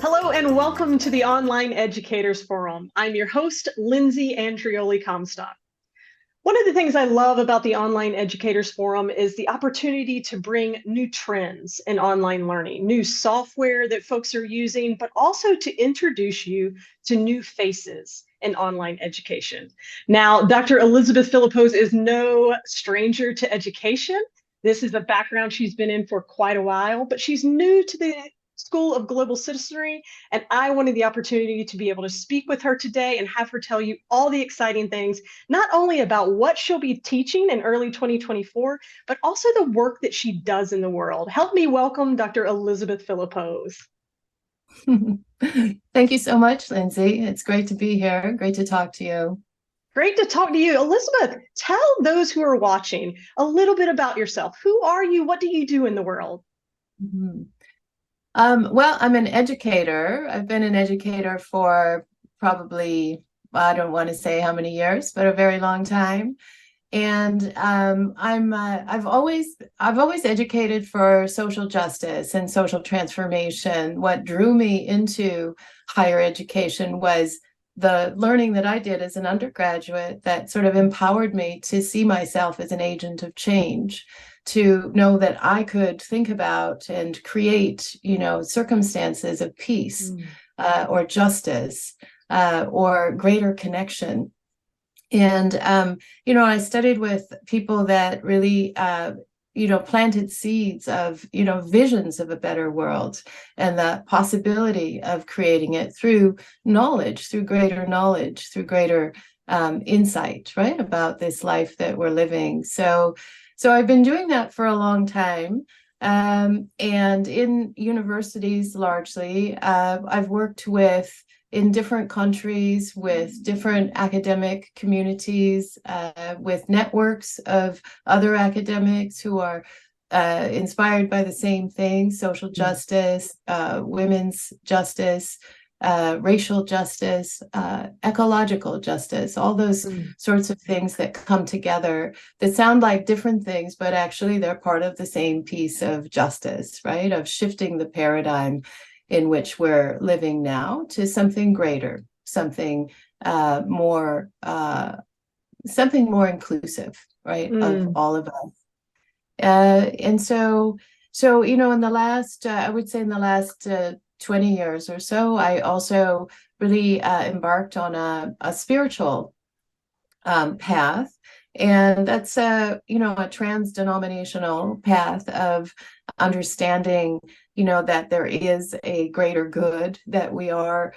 Hello and welcome to the Online Educators Forum. I'm your host, Lindsay Andreolli-Comstock. One of the things I love about the Online Educators Forum is the opportunity to bring new trends in online learning, new software that folks are using, but also to introduce you to new faces in online education. Now, Dr. Elizabeth Philipose is no stranger to education. This is a background she's been in for quite a while, but she's new to the School of Global Citizenry, and I wanted the opportunity to be able to speak with her today and have her tell you all the exciting things, not only about what she'll be teaching in early 2024, but also the work that she does in the world. Help me welcome Dr. Elizabeth Philipose. Thank you so much, Lindsay. It's great to be here. Great to talk to you. Great to talk to you. Elizabeth, tell those who are watching a little bit about yourself. Who are you? What do you do in the world? Mm-hmm. Well, I'm an educator. I've been an educator for probably, I don't want to say how many years, but a very long time. And I've always educated for social justice and social transformation. What drew me into higher education was the learning that I did as an undergraduate that sort of empowered me to see myself as an agent of change, to know that I could think about and create, circumstances of peace or justice or greater connection. And, I studied with people that really, planted seeds of, visions of a better world and the possibility of creating it through knowledge, through greater insight, right, about this life that we're living. So I've been doing that for a long time. And in universities, largely, I've worked in different countries with different academic communities, with networks of other academics who are inspired by the same things: social justice, women's justice, racial justice, ecological justice, all those sorts of things that come together that sound like different things, but actually they're part of the same piece of justice, right? Of shifting the paradigm in which we're living now to something greater, something more inclusive, right, of all of us. And so in the last, I would say in the last 20 years or so, I also really embarked on a spiritual path. And that's a trans-denominational path of understanding, that there is a greater good, that we are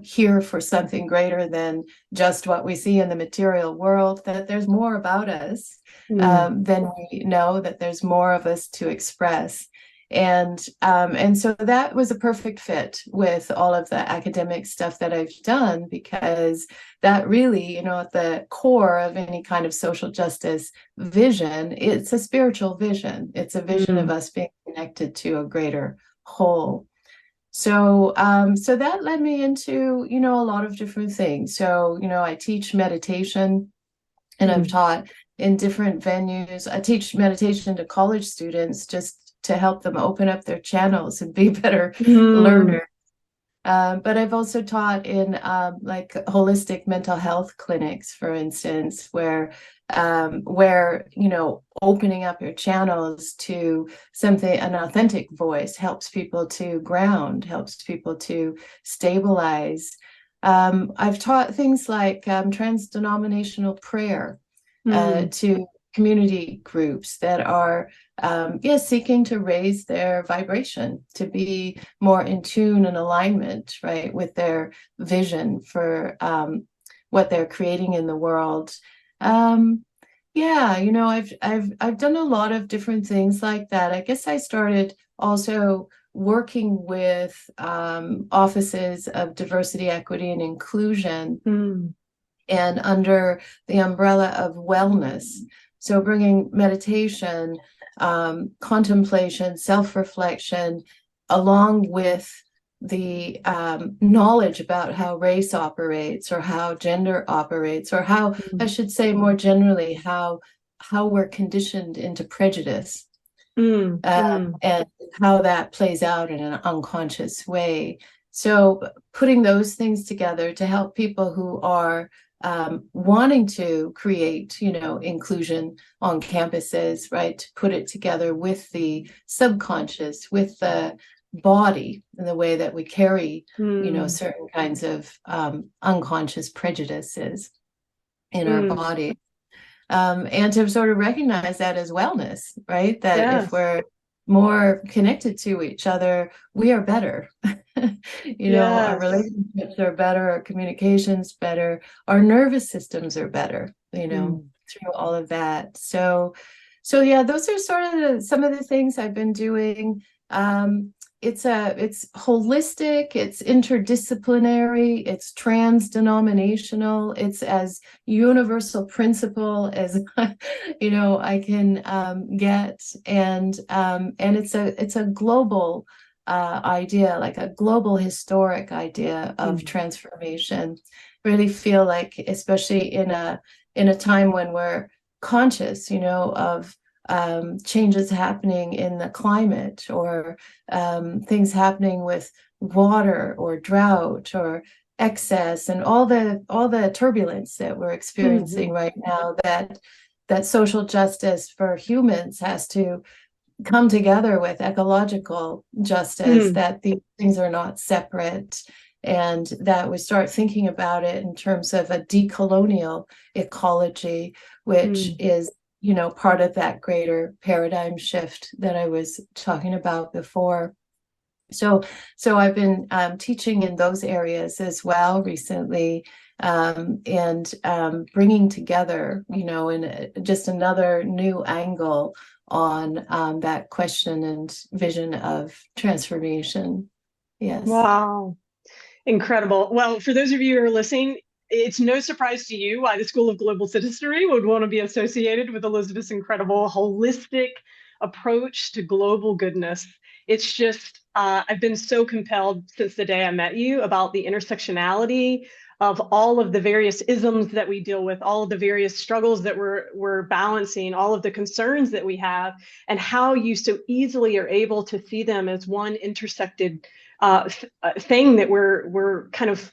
here for something greater than just what we see in the material world, that there's more about us than we know, that there's more of us to express. And so that was a perfect fit with all of the academic stuff that I've done, because that really, at the core of any kind of social justice vision, it's a spiritual vision. It's a vision of us being connected to a greater whole. So that led me into, a lot of different things. So, I teach meditation, and I've taught in different venues. I teach meditation to college students just to help them open up their channels and be better learners. But I've also taught in like holistic mental health clinics, for instance, where opening up your channels to something, an authentic voice, helps people to ground, helps people to stabilize. I've taught things like trans-denominational prayer to community groups that are seeking to raise their vibration, to be more in tune and alignment, right, with their vision for what they're creating in the world. I've done a lot of different things like that. I guess I started also working with offices of diversity, equity, and inclusion, and under the umbrella of wellness. So bringing meditation, contemplation, self-reflection, along with the knowledge about how race operates, or how gender operates, or how, I should say more generally, how we're conditioned into prejudice. and how that plays out in an unconscious way. So putting those things together to help people who are wanting to create, inclusion on campuses, right? To put it together with the subconscious, with the body, and the way that we carry, certain kinds of unconscious prejudices in our body. And to sort of recognize that as wellness, right? That if we're more connected to each other, we are better. Our relationships are better, our communication's better, our nervous systems are better, through all of that. So yeah, those are sort of some of the things I've been doing. It's holistic, it's interdisciplinary, it's trans-denominational, it's as universal principle as I can get, and it's a global idea, like a global historic idea of transformation. Really feel like, especially in a time when we're conscious, of changes happening in the climate, or things happening with water or drought or excess, and all the turbulence that we're experiencing right now, that social justice for humans has to come together with ecological justice, that these things are not separate, and that we start thinking about it in terms of a decolonial ecology, which is part of that greater paradigm shift that I was talking about before. So I've been teaching in those areas as well recently, and bringing together, in just another new angle on that question and vision of transformation. Yes. Wow. Incredible. Well, for those of you who are listening, it's no surprise to you why the School of Global Citizenry would want to be associated with Elizabeth's incredible holistic approach to global goodness. It's just, I've been so compelled since the day I met you about the intersectionality of all of the various isms that we deal with, all of the various struggles that we're balancing, all of the concerns that we have, and how you so easily are able to see them as one intersected thing that we're kind of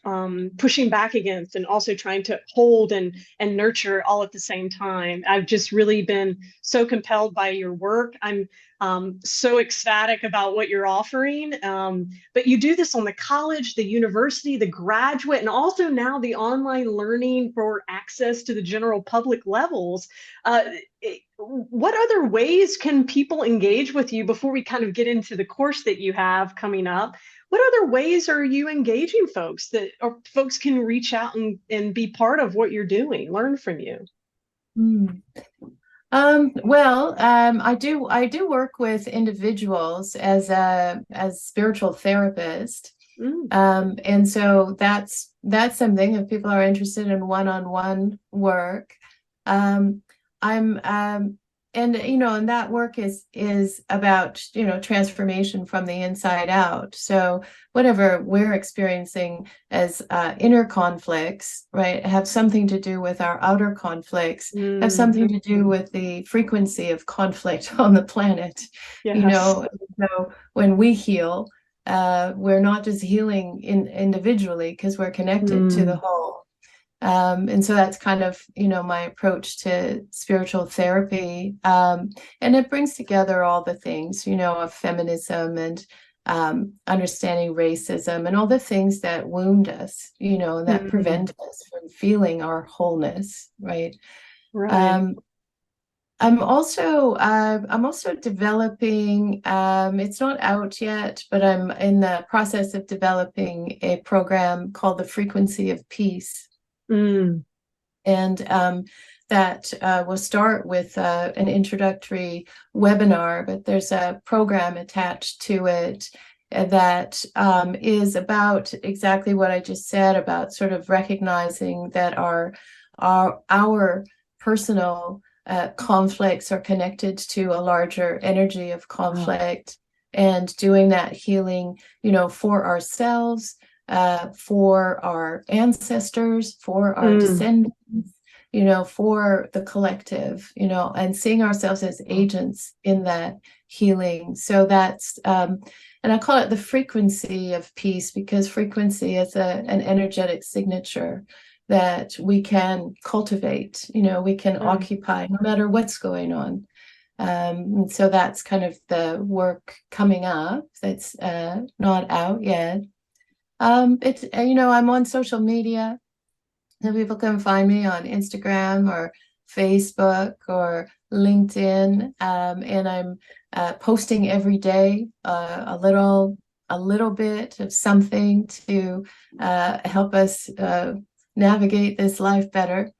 pushing back against, and also trying to hold and nurture all at the same time. I've just really been so compelled by your work. I'm so ecstatic about what you're offering. But you do this on the college, the university, the graduate, and also now the online learning for access to the general public levels. What other ways can people engage with you before we kind of get into the course that you have coming up? What other ways are you engaging folks that, or folks can reach out and be part of what you're doing, learn from you? I do work with individuals as spiritual therapist. And so that's something, if people are interested in one-on-one work. And that work is about, transformation from the inside out. So whatever we're experiencing as inner conflicts, right, have something to do with our outer conflicts, have something to do with the frequency of conflict on the planet. So when we heal, we're not just healing individually, because we're connected to the whole. And so that's kind of, my approach to spiritual therapy. And it brings together all the things, of feminism and understanding racism and all the things that wound us, and that prevent us from feeling our wholeness, right? I'm also developing, it's not out yet, but I'm in the process of developing a program called the Frequency of Peace. And that will start with an introductory webinar, but there's a program attached to it that is about exactly what I just said, about sort of recognizing that our personal conflicts are connected to a larger energy of conflict, and doing that healing, for ourselves, for our ancestors, for our descendants, for the collective, and seeing ourselves as agents in that healing. So that's, and I call it the frequency of peace, because frequency is an energetic signature that we can cultivate, we can occupy no matter what's going on. So that's kind of the work coming up that's not out yet. It's, I'm on social media. So people can find me on Instagram or Facebook or LinkedIn, and I'm posting every day a little bit of something to help us navigate this life better.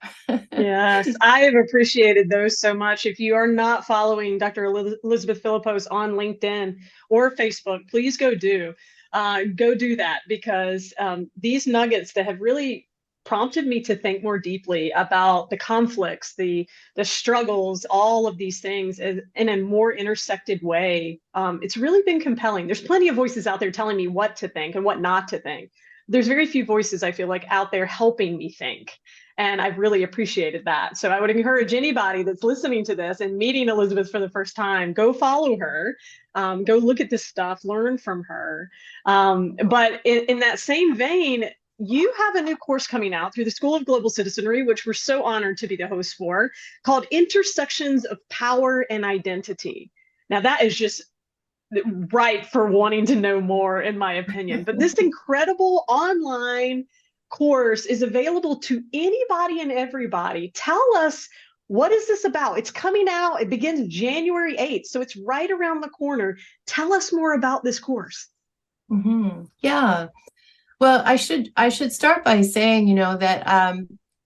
Yes, I have appreciated those so much. If you are not following Dr. Elizabeth Philipose on LinkedIn or Facebook, please go do that, because these nuggets that have really prompted me to think more deeply about the conflicts, the struggles, all of these things in a more intersected way. It's really been compelling. There's plenty of voices out there telling me what to think and what not to think. There's very few voices, I feel like, out there helping me think. And I've really appreciated that. So I would encourage anybody that's listening to this and meeting Elizabeth for the first time, go follow her, go look at this stuff, learn from her. But in that same vein, you have a new course coming out through the School of Global Citizenry, which we're so honored to be the host for, called Intersections of Power and Identity. Now, that is just right for wanting to know more, in my opinion. But this incredible online course is available to anybody and everybody. Tell us, what is this about? It's coming out. It begins January 8th, so it's right around the corner. Tell us more about this course. Yeah. Well, I should start by saying, that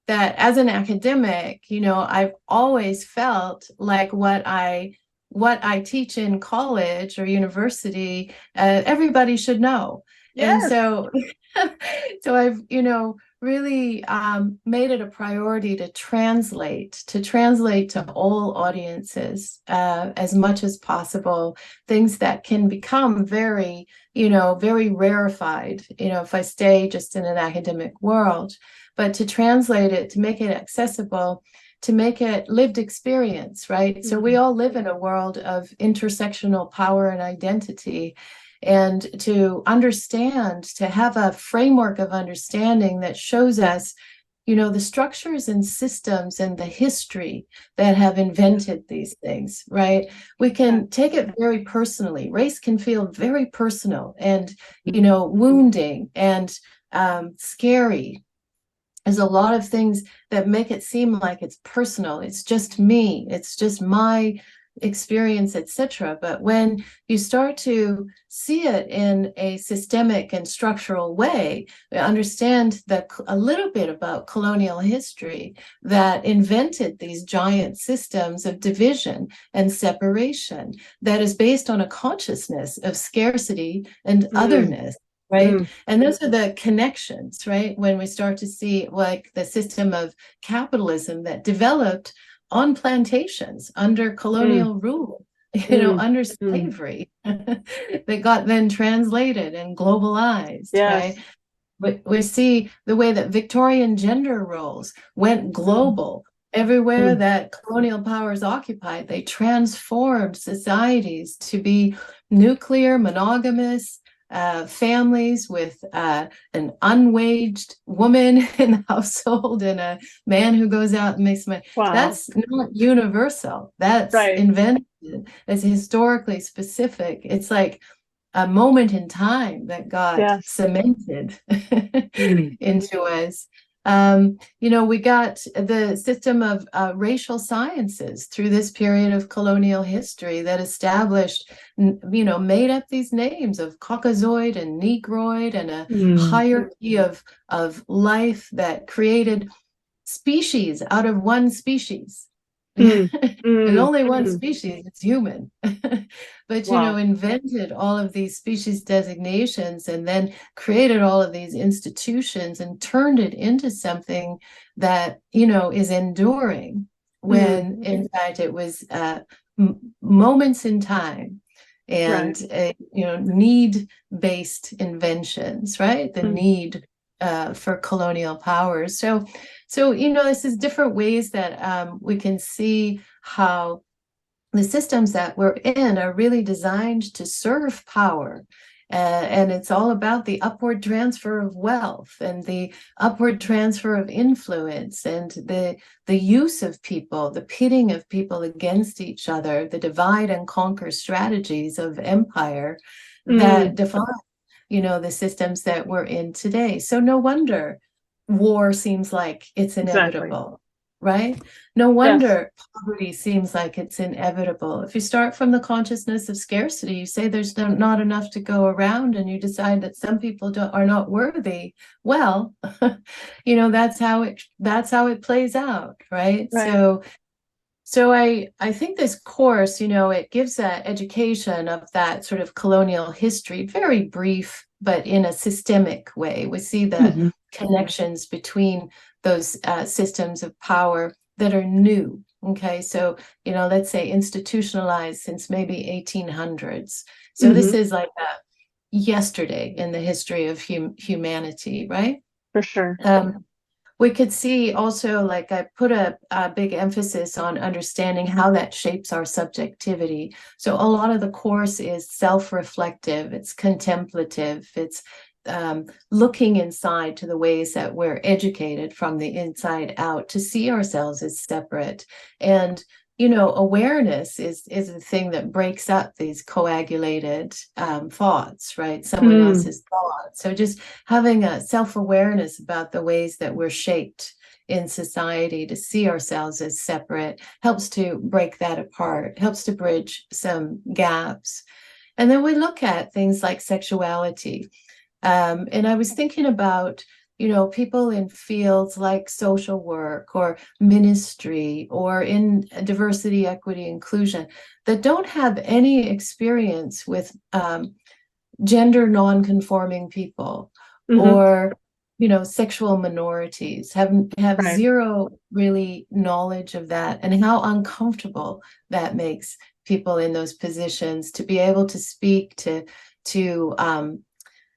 as an academic, I've always felt like what I teach in college or university, everybody should know. Yes. And so I've, really made it a priority to translate to all audiences as much as possible, things that can become very, very rarefied, if I stay just in an academic world, but to translate it, to make it accessible, to make it lived experience, right? So we all live in a world of intersectional power and identity. And to understand, to have a framework of understanding that shows us, the structures and systems and the history that have invented these things, right? We can take it very personally. Race can feel very personal and, wounding and scary. There's a lot of things that make it seem like it's personal. It's just me. It's just my experience, etc. But when you start to see it in a systemic and structural way, understand that a little bit about colonial history that invented these giant systems of division and separation that is based on a consciousness of scarcity and otherness. Right. And those are the connections, right? When we start to see like the system of capitalism that developed on plantations under colonial rule, under slavery, that got then translated and globalized, right? We see the way that Victorian gender roles went global. Everywhere that colonial powers occupied, they transformed societies to be nuclear, monogamous, families with an unwaged woman in the household and a man who goes out and makes money. Wow. That's not universal. That's invented. It's historically specific. It's like a moment in time that got cemented into us. We got the system of racial sciences through this period of colonial history that established, made up these names of Caucasoid and Negroid and a hierarchy of life that created species out of one species. There's only one species, it's human. But, invented all of these species designations and then created all of these institutions and turned it into something that, is enduring when, in fact, it was moments in time and, need-based inventions, right? The need for colonial powers. So this is different ways that we can see how the systems that we're in are really designed to serve power. And it's all about the upward transfer of wealth and the upward transfer of influence and the use of people, the pitting of people against each other, the divide and conquer strategies of empire that define, the systems that we're in today. So no wonder war seems like it's inevitable. Right? No wonder poverty seems like it's inevitable. If you start from the consciousness of scarcity, you say there's not enough to go around, and you decide that some people are not worthy. Well, that's how it plays out, right? So I think this course, it gives that education of that sort of colonial history, very brief, but in a systemic way. We see the connections between those systems of power that are new. Okay, so let's say institutionalized since maybe 1800s. So this is like yesterday in the history of humanity, right? For sure. We could see also, like I put a big emphasis on understanding how that shapes our subjectivity. So a lot of the course is self-reflective, it's contemplative, it's looking inside to the ways that we're educated from the inside out to see ourselves as separate. And awareness is the thing that breaks up these coagulated thoughts, right? Someone else's thoughts. So just having a self-awareness about the ways that we're shaped in society to see ourselves as separate helps to break that apart, helps to bridge some gaps. And then we look at things like sexuality. And I was thinking about people in fields like social work or ministry or in diversity, equity, inclusion that don't have any experience with gender non-conforming people or sexual minorities, have zero really knowledge of that, and how uncomfortable that makes people in those positions to be able to speak, to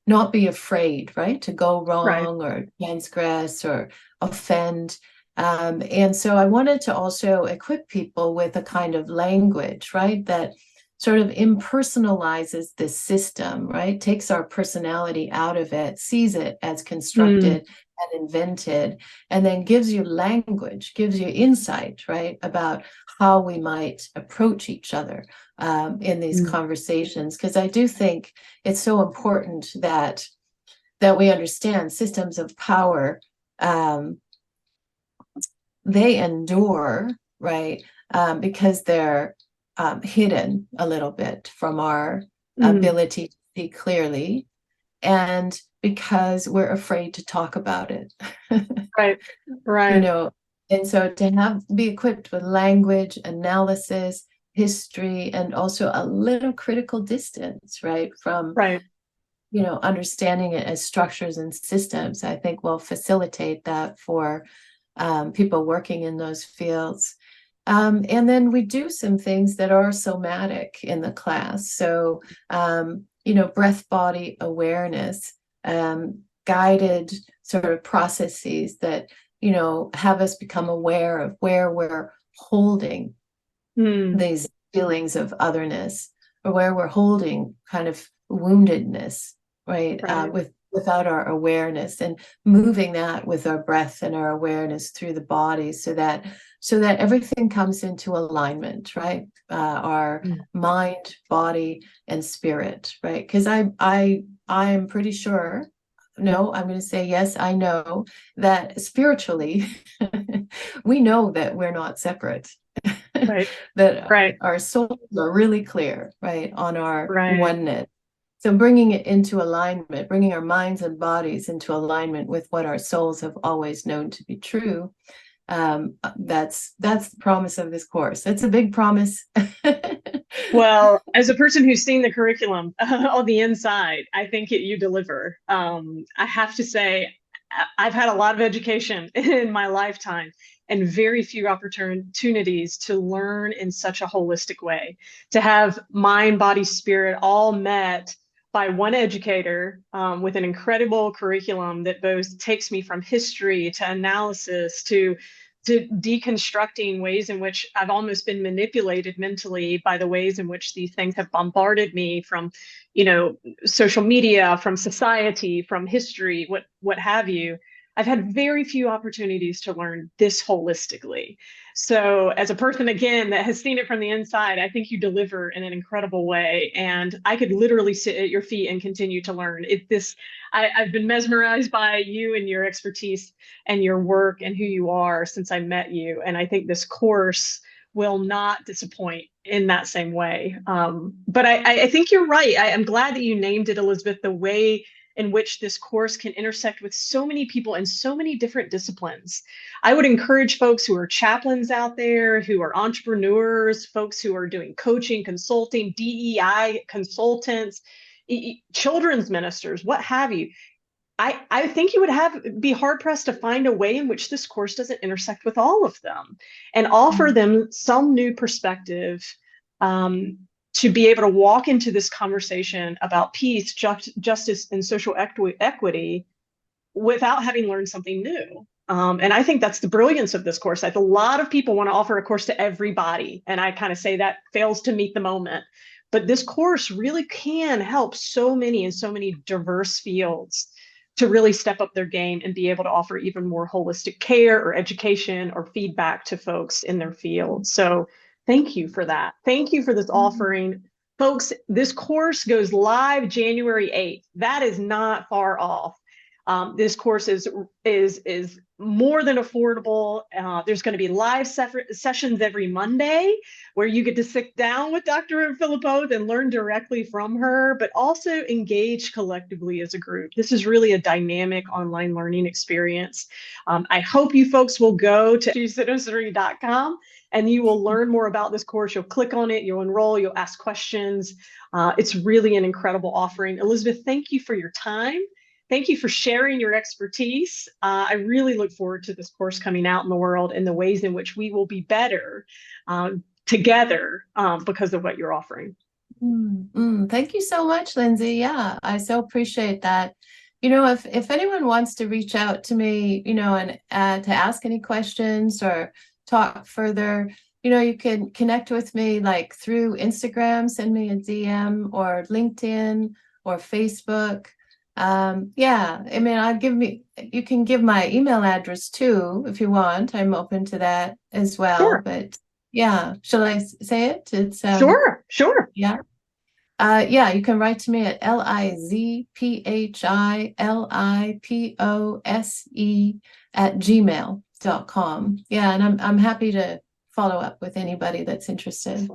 not be afraid, right, to go wrong or transgress or offend. And so I wanted to also equip people with a kind of language, right, that sort of impersonalizes this system, right, takes our personality out of it, sees it as constructed and invented, and then gives you language, gives you insight, right, about how we might approach each other in these conversations. Because I do think it's so important that we understand systems of power. They endure, right, because they're hidden a little bit from our ability to see clearly, and because we're afraid to talk about it. Right. And so to be equipped with language, analysis, history, and also a little critical distance, right, from understanding it as structures and systems, I think will facilitate that for people working in those fields. And then we do some things that are somatic in the class. So, breath body awareness, guided sort of processes that, have us become aware of where we're holding these feelings of otherness, or where we're holding kind of woundedness, right, without our awareness, and moving that with our breath and our awareness through the body, so that everything comes into alignment, right, our mind, body, and spirit, right? Because I'm pretty sure, no, I'm going to say yes, I know that spiritually we know that we're not separate. That our souls are really clear, right, on our oneness. So bringing it into alignment, bringing our minds and bodies into alignment with what our souls have always known to be true, that's the promise of this course. It's a big promise. Well, as a person who's seen the curriculum on the inside, I think you deliver. I have to say, I've had a lot of education in my lifetime and very few opportunities to learn in such a holistic way, to have mind, body, spirit all met by one educator with an incredible curriculum that both takes me from history to analysis to deconstructing ways in which I've almost been manipulated mentally by the ways in which these things have bombarded me from, social media, from society, from history, what have you. I've had very few opportunities to learn this holistically. So as a person, again, that has seen it from the inside, I think you deliver in an incredible way. And I could literally sit at your feet and continue to learn. I've been mesmerized by you and your expertise and your work and who you are since I met you. And I think this course will not disappoint in that same way. But I think you're right. I'm glad that you named it, Elizabeth, the way in which this course can intersect with so many people in so many different disciplines. I would encourage folks who are chaplains out there, who are entrepreneurs, folks who are doing coaching, consulting, DEI consultants, children's ministers, what have you. I think you would be hard pressed to find a way in which this course doesn't intersect with all of them and offer them some new perspective to be able to walk into this conversation about peace, justice, and social equity without having learned something new. And I think that's the brilliance of this course. A lot of people want to offer a course to everybody, and I kind of say that fails to meet the moment. But this course really can help so many in so many diverse fields to really step up their game and be able to offer even more holistic care or education or feedback to folks in their field. So thank you for that. Thank you for this offering. Folks, this course goes live January 8th. That is not far off. This course is more than affordable. There's going to be live sessions every Monday where you get to sit down with Dr. Philipose and learn directly from her, but also engage collectively as a group. This is really a dynamic online learning experience. I hope you folks will go to citizenry.com and you will learn more about this course. You'll click on it, you'll enroll, you'll ask questions. It's really an incredible offering. Elizabeth, thank you for your time. Thank you for sharing your expertise. I really look forward to this course coming out in the world and the ways in which we will be better together because of what you're offering. Thank you so much, Lindsay. Yeah, I so appreciate that. If anyone wants to reach out to me, and to ask any questions or talk further, you can connect with me like through Instagram, send me a DM, or LinkedIn or Facebook. You can give my email address too if you want. I'm open to that as well. Sure. But yeah, shall I say it? It's sure. Yeah. You can write to me at lizphilipose@gmail.com. Yeah, and I'm happy to follow up with anybody that's interested.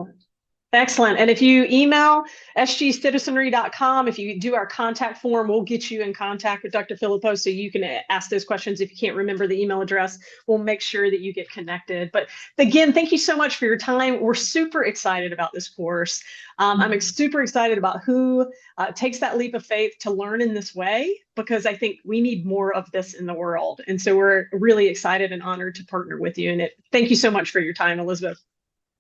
Excellent. And if you email sgcitizenry.com, if you do our contact form, we'll get you in contact with Dr. Philipose so you can ask those questions. If you can't remember the email address, we'll make sure that you get connected. But again, thank you so much for your time. We're super excited about this course. I'm super excited about who takes that leap of faith to learn in this way, because I think we need more of this in the world. And so we're really excited and honored to partner with you in it. Thank you so much for your time, Elizabeth.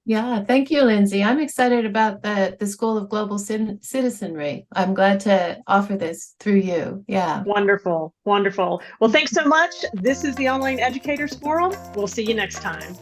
Yeah, thank you, Lindsay. I'm excited about the School of Global Citizenry. I'm glad to offer this through you. Yeah. Wonderful. Well, thanks so much. This is the Online Educators Forum. We'll see you next time.